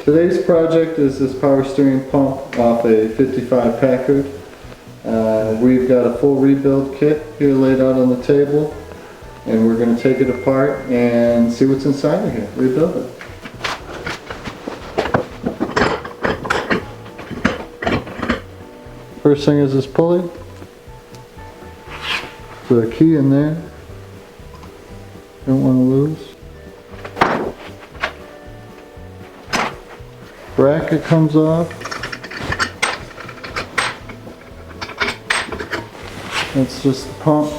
Today's project is this power steering pump off a 55 Packard. We've got a full rebuild kit here laid out on the table, and we're going to take it apart and see what's inside of here, rebuild it. First thing is this pulley. Put a key in there. Don't want to lose. Bracket comes off. That's just the pump.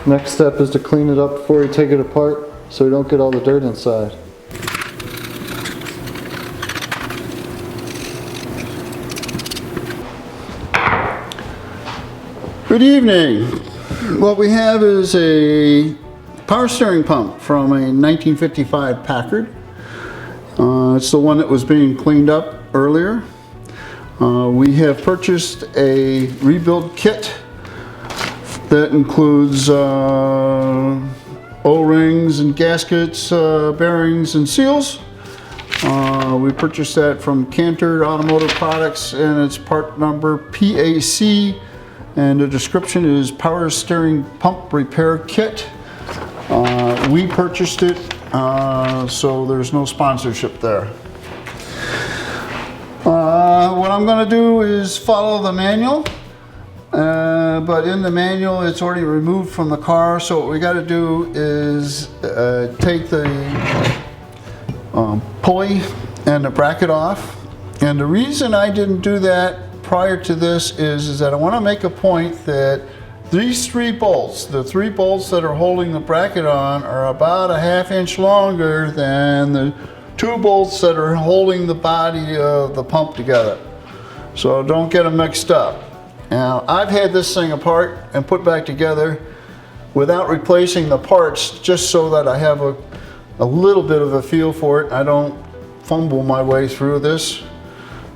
Next step is to clean it up before you take it apart so you don't get all the dirt inside. Good evening. What we have is a power steering pump from a 1955 Packard. It's the one that was being cleaned up earlier. We have purchased a rebuild kit that includes O-rings and gaskets, bearings and seals. We purchased that from Cantor Automotive Products, and it's part number PAC, and the description is Power Steering Pump Repair Kit. We purchased it, so there's no sponsorship there. What I'm going to do is follow the manual, but in the manual it's already removed from the car, so what we got to do is take the pulley and the bracket off. And the reason I didn't do that prior to this is that I want to make a point that these three bolts, the three bolts that are holding the bracket on, are about a ½ inch longer than the two bolts that are holding the body of the pump together. So don't get them mixed up. Now, I've had this thing apart and put back together without replacing the parts, just so that I have a little bit of a feel for it. I don't fumble my way through this.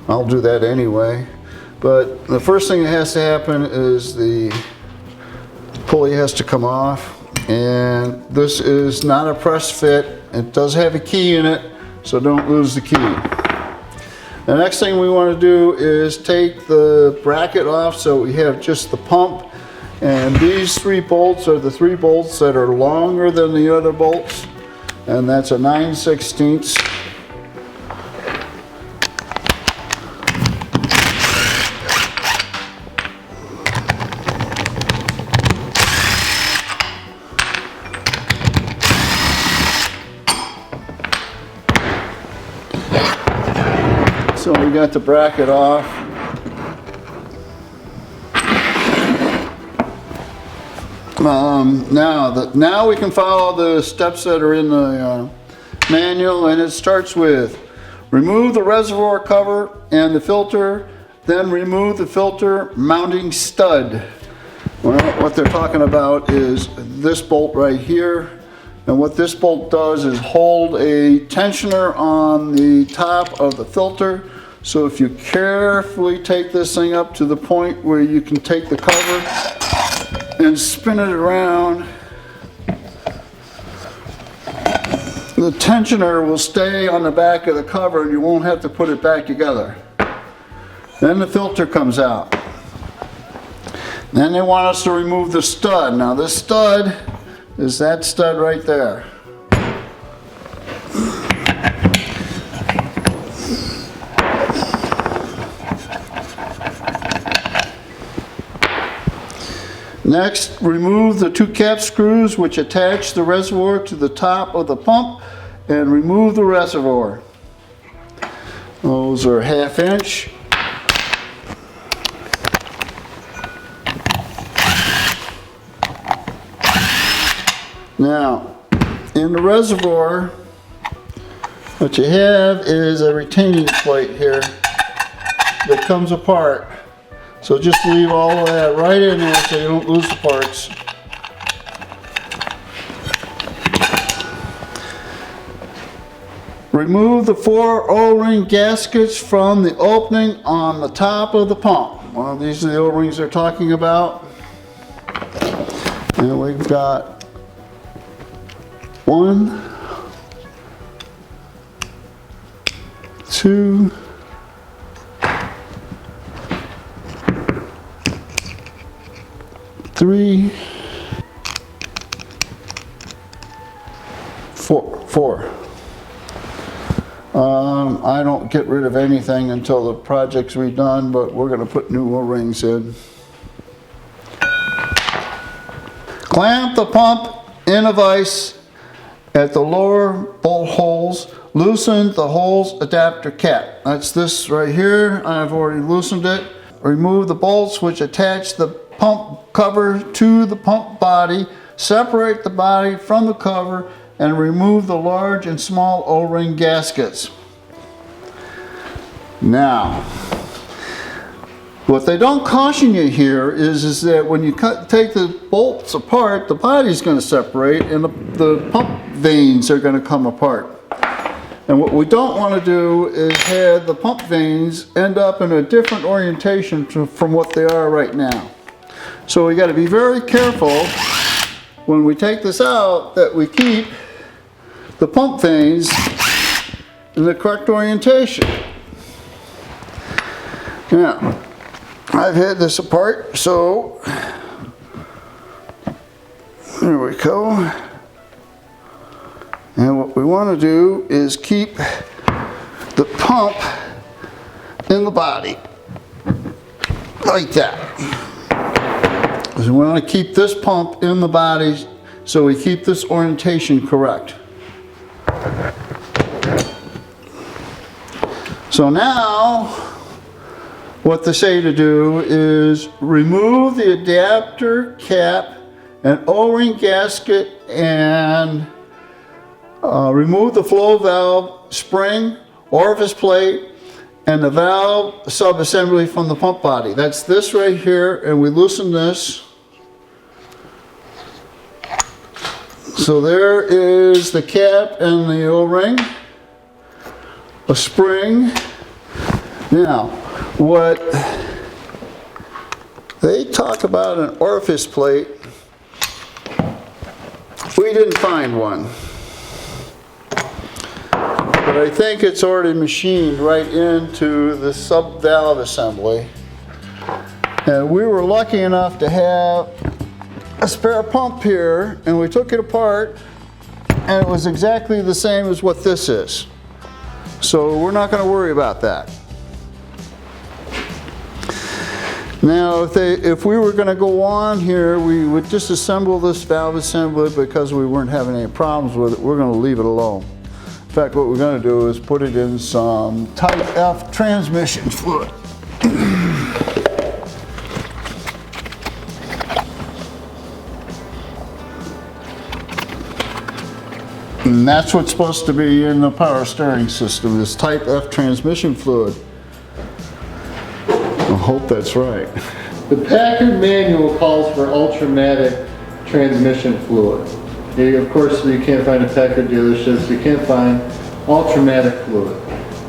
I'll do that anyway. But the first thing that has to happen is the pulley has to come off, and this is not a press fit. It does have a key in it, so don't lose the key. The next thing we want to do is take the bracket off so we have just the pump, and these three bolts are the three bolts that are longer than the other bolts, and that's a 9/16. So we got the bracket off. Now we can follow the steps that are in the manual, and it starts with remove the reservoir cover and the filter, then remove the filter mounting stud. Well, what they're talking about is this bolt right here. And what this bolt does is hold a tensioner on the top of the filter. So if you carefully take this thing up to the point where you can take the cover and spin it around, the tensioner will stay on the back of the cover and you won't have to put it back together. Then the filter comes out. Then they want us to remove the stud. Now this stud is that stud right there. Next, remove the two cap screws which attach the reservoir to the top of the pump, and remove the reservoir. Those are ½ inch. Now, in the reservoir, what you have is a retaining plate here that comes apart. So just leave all of that right in there so you don't lose the parts. Remove the 4 O-ring gaskets from the opening on the top of the pump. Well, these are the O-rings they're talking about. And we've got 1, 2, 3, 4. I don't get rid of anything until the project's redone, but we're going to put new O-rings in. Clamp the pump in a vise at the lower bolt holes. Loosen the hose adapter cap. That's this right here. I've already loosened it. Remove the bolts which attach the pump cover to the pump body. Separate the body from the cover and remove the large and small O-ring gaskets. Now, what they don't caution you here is that when you take the bolts apart, the body's going to separate and the pump vanes are going to come apart. And what we don't want to do is have the pump vanes end up in a different orientation from what they are right now. So we got to be very careful when we take this out that we keep the pump vanes in the correct orientation. Now, I've had this apart, so there we go. And what we want to do is keep the pump in the body, like that. So we want to keep this pump in the body so we keep this orientation correct. So now, what they say to do is remove the adapter cap and O-ring gasket and remove the flow valve, spring, orifice plate, and the valve subassembly from the pump body. That's this right here, and we loosen this. So there is the cap and the O-ring, a spring. Now, what they talk about an orifice plate, we didn't find one. But I think it's already machined right into the sub valve assembly. And we were lucky enough to have a spare pump here, and we took it apart, and it was exactly the same as what this is. So we're not going to worry about that. Now, if we were going to go on here, we would disassemble this valve assembly because we weren't having any problems with it. We're going to leave it alone. In fact, what we're going to do is put it in some Type F transmission fluid. And that's what's supposed to be in the power steering system, is Type F transmission fluid. I hope that's right. The Packard manual calls for Ultramatic transmission fluid. Of course, you can't find a Packard dealerships, you can't find Ultramatic fluid.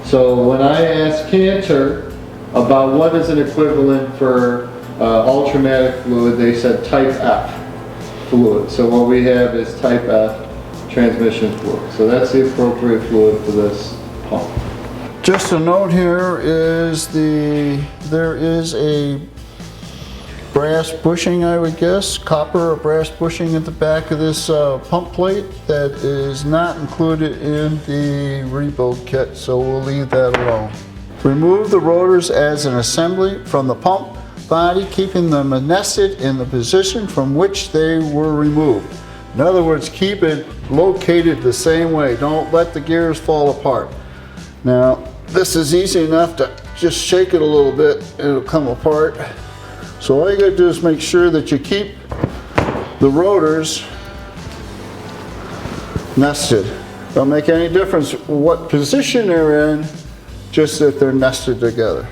So when I asked Cantor about what is an equivalent for Ultramatic fluid, they said Type F fluid. So what we have is Type F transmission fluid. So that's the appropriate fluid for this pump. Just a note here is there is a brass bushing, I would guess, copper or brass bushing at the back of this pump plate that is not included in the rebuild kit, so we'll leave that alone. Remove the rotors as an assembly from the pump body, keeping them nested in the position from which they were removed. In other words, keep it located the same way. Don't let the gears fall apart. Now, this is easy enough to just shake it a little bit and it'll come apart. So all you gotta do is make sure that you keep the rotors nested. Don't make any difference what position they're in, just that they're nested together.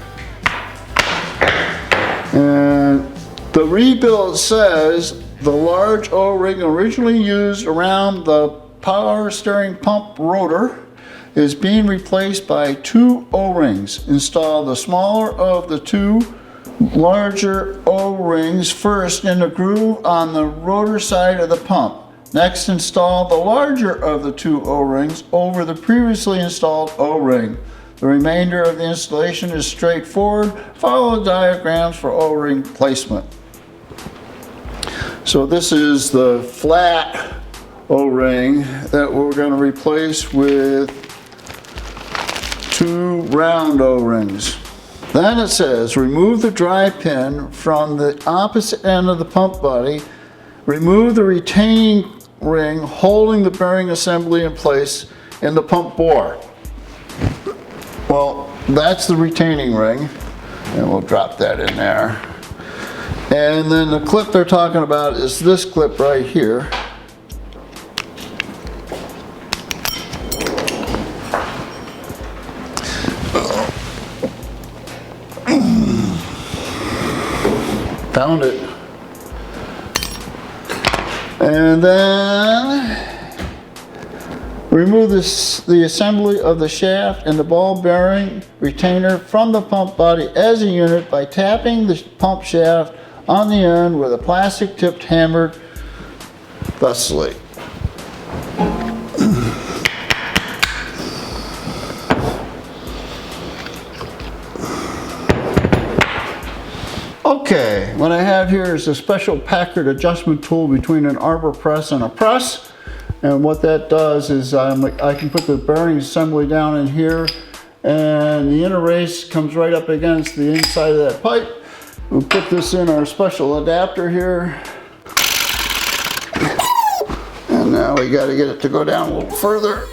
And the rebuild says the large O-ring originally used around the power steering pump rotor is being replaced by 2 O-rings. Install the smaller of the 2 larger O-rings first in the groove on the rotor side of the pump. Next, install the larger of the 2 O-rings over the previously installed O-ring. The remainder of the installation is straightforward. Follow the diagrams for O-ring placement. So this is the flat O-ring that we're going to replace with 2 round O-rings. Then it says, remove the drive pin from the opposite end of the pump body. Remove the retaining ring holding the bearing assembly in place in the pump bore. Well, that's the retaining ring, and we'll drop that in there. And then the clip they're talking about is this clip right here. Found it. And then remove the assembly of the shaft and the ball bearing retainer from the pump body as a unit by tapping the pump shaft on the end with a plastic tipped hammer thusly. Okay, what I have here is a special Packard adjustment tool between an arbor press and a press. And what that does is I can put the bearing assembly down in here, and the inner race comes right up against the inside of that pipe. We'll put this in our special adapter here. And now we got to get it to go down a little further.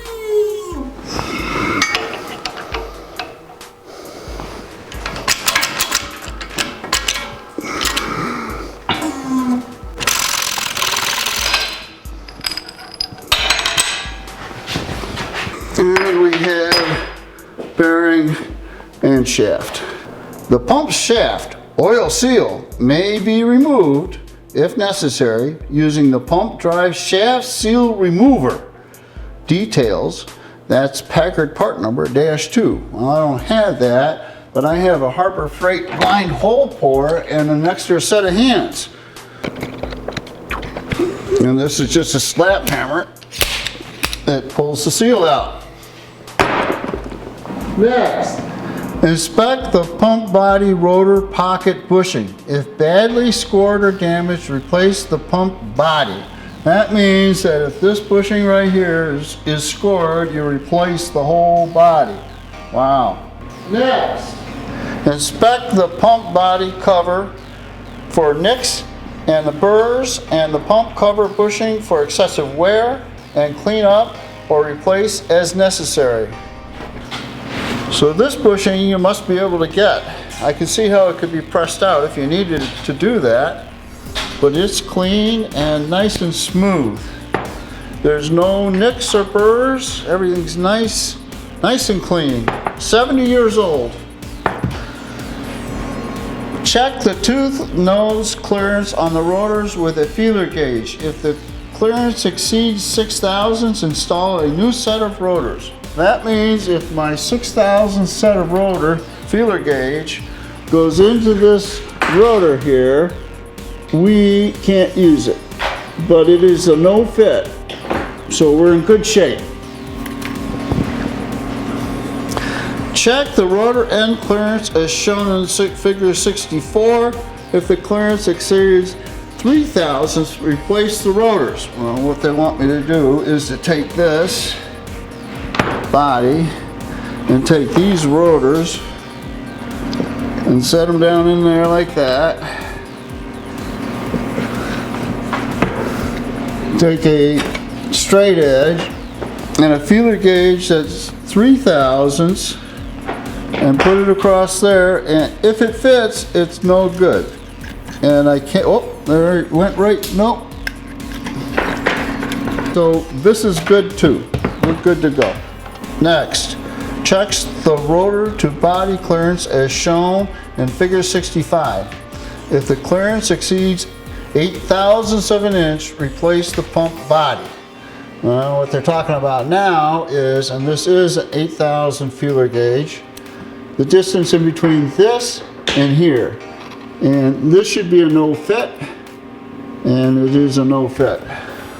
And we have bearing and shaft. The pump shaft oil seal may be removed if necessary using the pump drive shaft seal remover. Details, that's Packard part number -2. Well, I don't have that, but I have a Harbor Freight blind hole pour and an extra set of hands. And this is just a slap hammer that pulls the seal out. Next, inspect the pump body rotor pocket bushing. If badly scored or damaged, replace the pump body. That means that if this bushing right here is scored, you replace the whole body. Wow. Next, inspect the pump body cover for nicks and the burrs and the pump cover bushing for excessive wear, and clean up or replace as necessary. So this bushing you must be able to get. I can see how it could be pressed out if you needed to do that, but it's clean and nice and smooth. There's no nicks or burrs. Everything's nice and clean. 70 years old. Check the tooth nose clearance on the rotors with a feeler gauge. If the clearance exceeds 6 thousandths, install a new set of rotors. That means if my 6,000 set of rotor feeler gauge goes into this rotor here, we can't use it. But it is a no fit, so we're in good shape. Check the rotor end clearance as shown in figure 64. If the clearance exceeds 3 thousandths, replace the rotors. Well, what they want me to do is to take this body and take these rotors and set them down in there like that. Take a straight edge and a feeler gauge that's 3 thousandths and put it across there, and if it fits, it's no good. And I can't, oh, there it went right, nope. So this is good too. We're good to go. Next, checks the rotor to body clearance as shown in figure 65. If the clearance exceeds 8 thousandths of an inch, replace the pump body. Well, what they're talking about now is, and this is an 8,000 feeler gauge, the distance in between this and here. And this should be a no fit, and it is a no fit.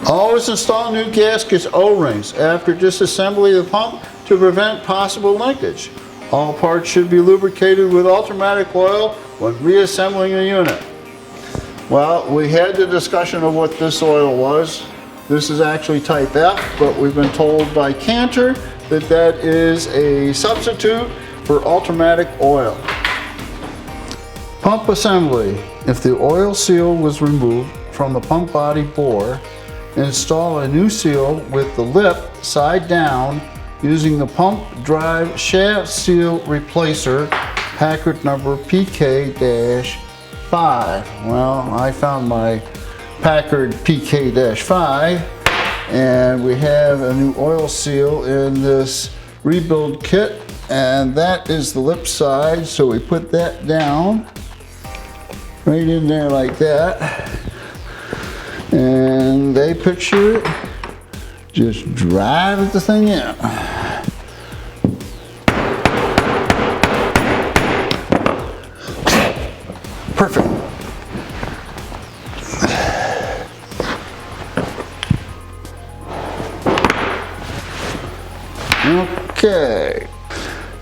Always install new gaskets O-rings after disassembly of the pump to prevent possible linkage. All parts should be lubricated with ultramatic oil when reassembling a unit. Well, we had the discussion of what this oil was. This is actually type F, but we've been told by Cantor that that is a substitute for ultramatic oil. Pump assembly. If the oil seal was removed from the pump body bore, install a new seal with the lip side down using the pump drive shaft seal replacer, Packard number PK-5. Well, I found my Packard PK-5, and we have a new oil seal in this rebuild kit, and that is the lip side, so we put that down right in there like that, and they picture it. Just drive the thing in. Perfect. Okay.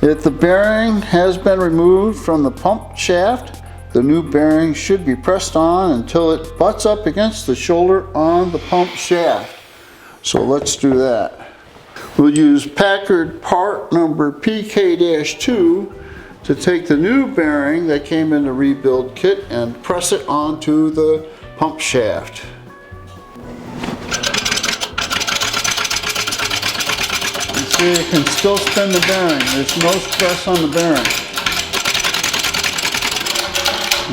If the bearing has been removed from the pump shaft, the new bearing should be pressed on until it butts up against the shoulder on the pump shaft. So let's do that. We'll use Packard part number PK-2 to take the new bearing that came in the rebuild kit and press it onto the pump shaft. You see, it can still spin the bearing. There's no stress on the bearing.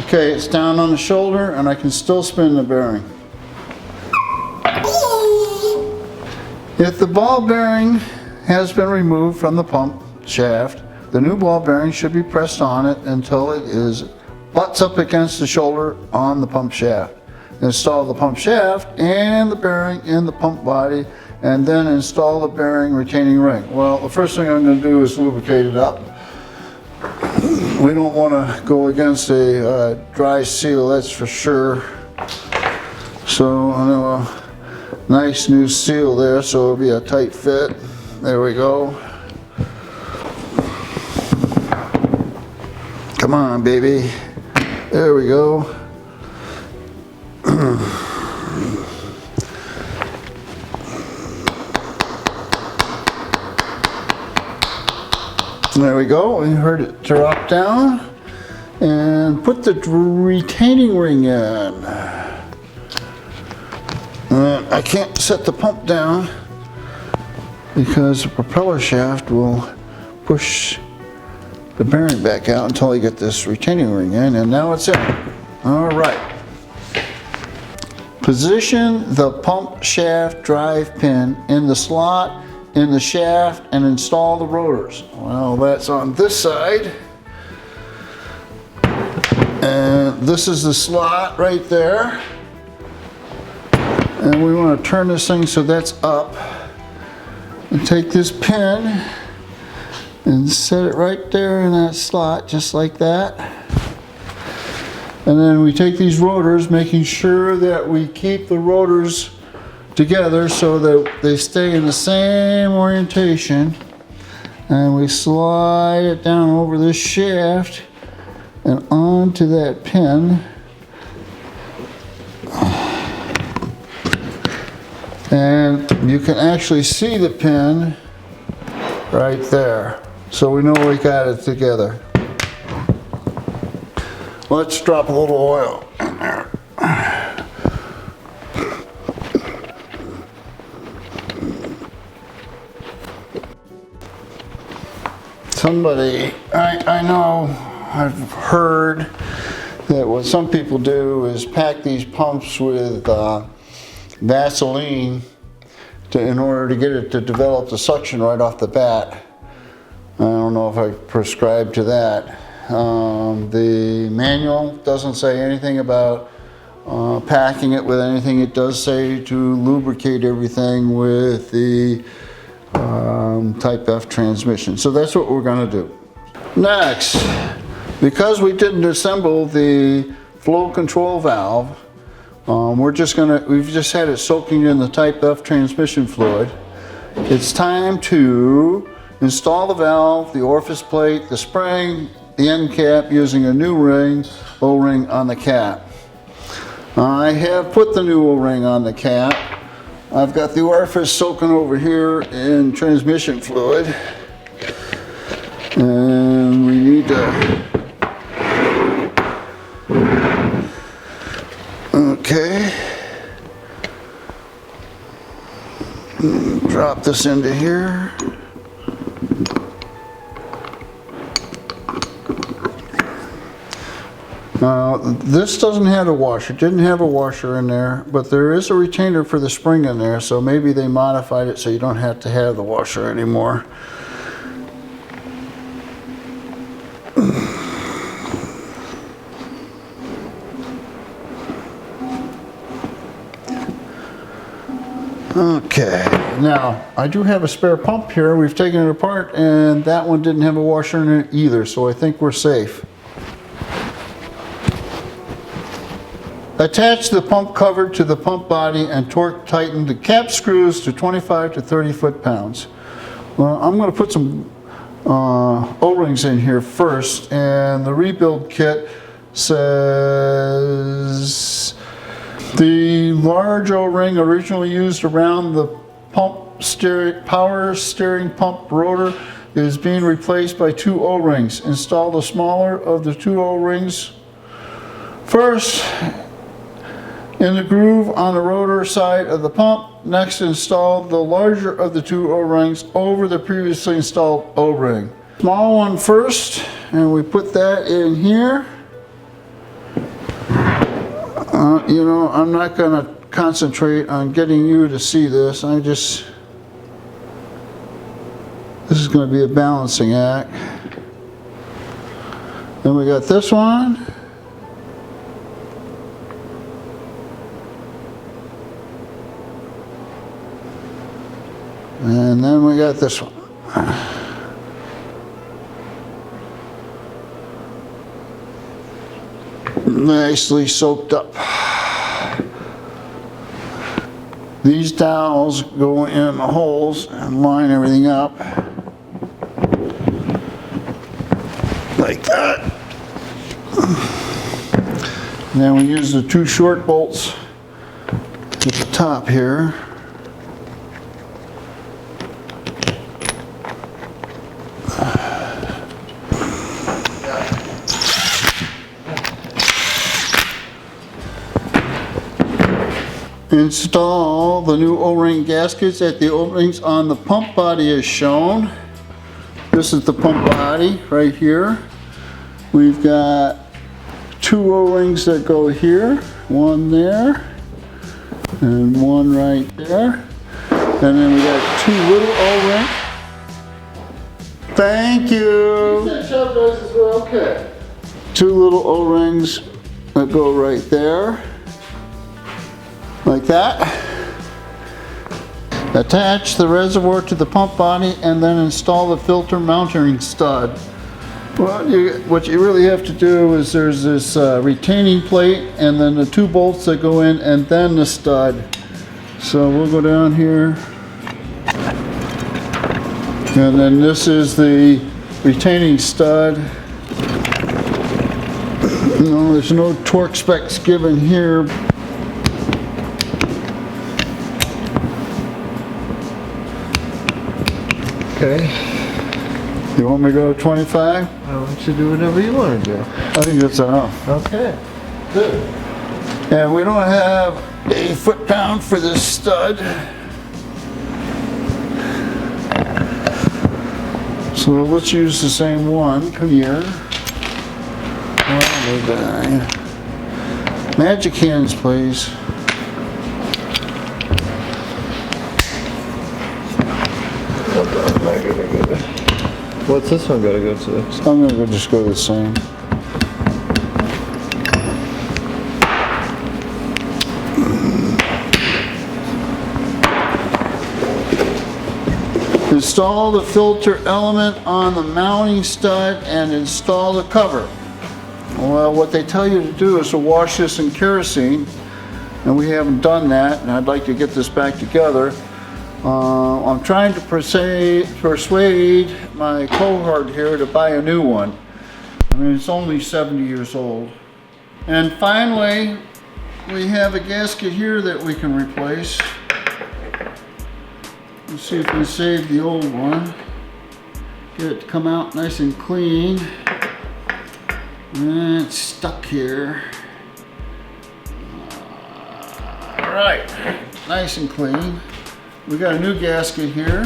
Okay, it's down on the shoulder and I can still spin the bearing. If the ball bearing has been removed from the pump shaft, the new ball bearing should be pressed on it until it butts up against the shoulder on the pump shaft. Install the pump shaft and the bearing in the pump body, and then install the bearing retaining ring. Well, the first thing I'm going to do is lubricate it up. We don't want to go against a dry seal, that's for sure. So I'm going to nice new seal there, so it'll be a tight fit. There we go. Come on, baby. There we go. There we go. We heard it drop down. And put the retaining ring in. I can't set the pump down because the propeller shaft will push the bearing back out until I get this retaining ring in, and now it's in. All right. Position the pump shaft drive pin in the slot in the shaft and install the rotors. Well, that's on this side. And this is the slot right there. And we want to turn this thing so that's up. And take this pin and set it right there in that slot, just like that. And then we take these rotors, making sure that we keep the rotors together so that they stay in the same orientation. And we slide it down over this shaft and onto that pin. And you can actually see the pin right there. So we know we got it together. Let's drop a little oil in there. Somebody, I know, I've heard that what some people do is pack these pumps with Vaseline in order to get it to develop the suction right off the bat. I don't know if I prescribe to that. The manual doesn't say anything about packing it with anything. It does say to lubricate everything with the Type F transmission. So that's what we're going to do. Next, because we didn't assemble the flow control valve, we've just had it soaking in the Type F transmission fluid. It's time to Install the valve, the orifice plate, the spring, the end cap using a new O-ring on the cap. I have put the new O-ring on the cap. I've got the orifice soaking over here in transmission fluid. And we need to... Okay. Drop this into here. This doesn't have a washer. It didn't have a washer in there, but there is a retainer for the spring in there, so maybe they modified it so you don't have to have the washer anymore. Okay, now I do have a spare pump here. We've taken it apart and that one didn't have a washer in it either, so I think we're safe. Attach the pump cover to the pump body and torque tighten the cap screws to 25 to 30 foot-pounds. Well, I'm going to put some O-rings in here first, and the rebuild kit says the large O-ring originally used around the power steering pump rotor is being replaced by 2 O-rings. Install the smaller of the 2 O-rings first in the groove on the rotor side of the pump. Next, install the larger of the 2 O-rings over the previously installed O-ring. Small one first, and we put that in here. You know, I'm not going to concentrate on getting you to see this. This is going to be a balancing act. Then we got this one. And then we got this one. Nicely soaked up. These dowels go in the holes and line everything up like that. And then we use the 2 short bolts at the top here. Install the new O-ring gaskets at the openings on the pump body as shown. This is the pump body right here. We've got 2 O-rings that go here, one there, and one right there. And then we got 2 little O-rings. Thank you. That shop noises were okay. 2 little O-rings that go right there. Like that. Attach the reservoir to the pump body and then install the filter mounting stud. Well, what you really have to do is there's this retaining plate and then the 2 bolts that go in and then the stud. So we'll go down here. And then this is the retaining stud. No, there's no torque specs given here. Okay. You want me to go to 25? I want you to do whatever you want to do. I think that's enough. Okay. Good. And we don't have a foot-pound for this stud. So let's use the same one. Come here. Magic hands, please. What's this one gotta go to? I'm gonna just go the same. Install the filter element on the mounting stud and install the cover. Well, what they tell you to do is to wash this in kerosene, and we haven't done that, and I'd like to get this back together. I'm trying to persuade my cohort here to buy a new one. I mean, it's only 70 years old. And finally, we have a gasket here that we can replace. Let's see if we save the old one. Get it to come out nice and clean. And it's stuck here. All right, nice and clean. We got a new gasket here,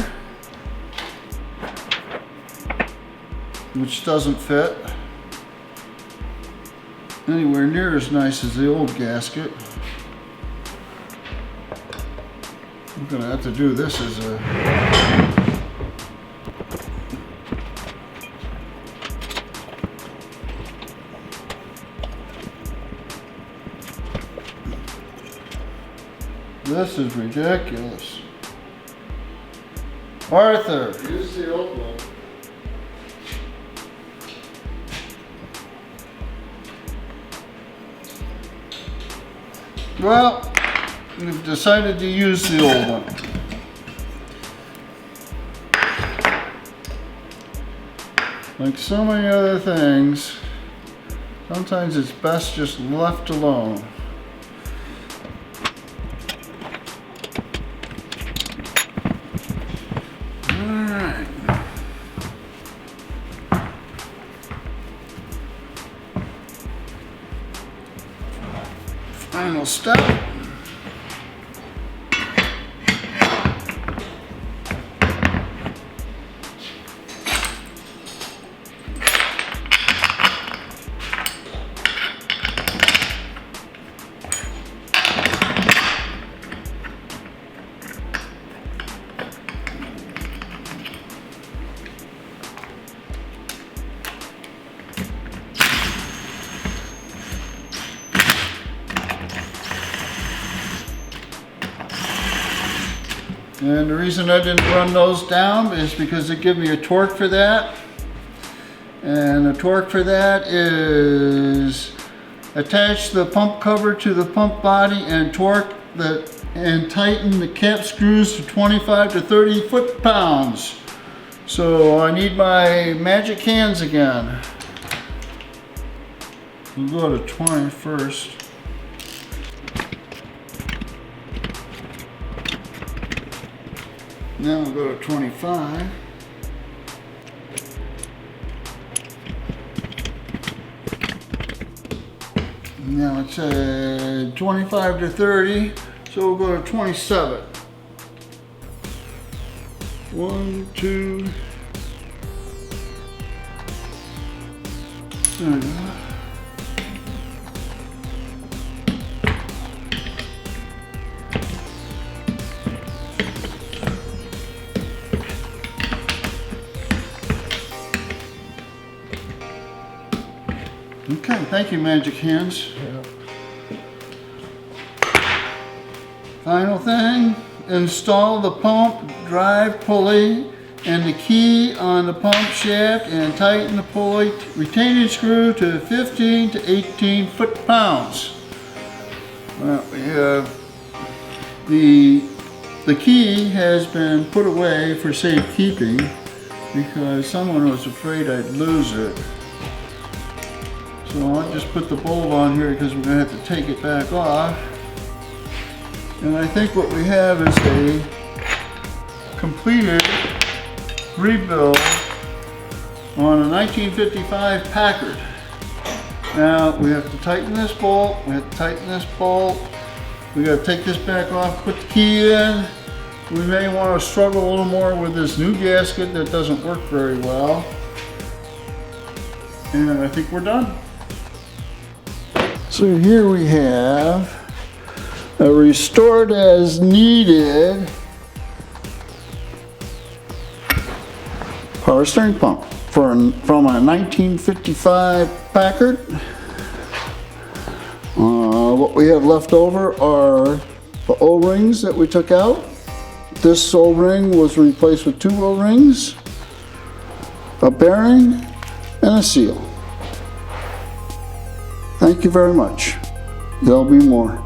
which doesn't fit anywhere near as nice as the old gasket. I'm gonna have to do this as a this is ridiculous. Arthur, use the old one. Well, we've decided to use the old one. Like so many other things, sometimes it's best just left alone. Alright. Final step. And the reason I didn't run those down is because they give me a torque for that. And the torque for that is attach the pump cover to the pump body and torque and tighten the cap screws to 25 to 30 foot-pounds. So I need my magic hands again. We'll go to 20 first. Now we'll go to 25. Now it's 25 to 30, so we'll go to 27. 1, 2, there we go. Okay, thank you, Magic Hands. Yeah. Final thing, install the pump drive pulley and the key on the pump shaft and tighten the pulley retaining screw to 15 to 18 foot-pounds. Well, we have the key has been put away for safekeeping because someone was afraid I'd lose it. So I'll just put the bulb on here because we're going to have to take it back off. And I think what we have is a completed rebuild on a 1955 Packard. Now we have to tighten this bolt, we have to tighten this bolt. We got to take this back off, put the key in. We may want to struggle a little more with this new gasket that doesn't work very well. And I think we're done. So here we have a restored as needed power steering pump from a 1955 Packard. What we have left over are the O-rings that we took out. This O-ring was replaced with 2 O-rings, a bearing, and a seal. Thank you very much. There'll be more.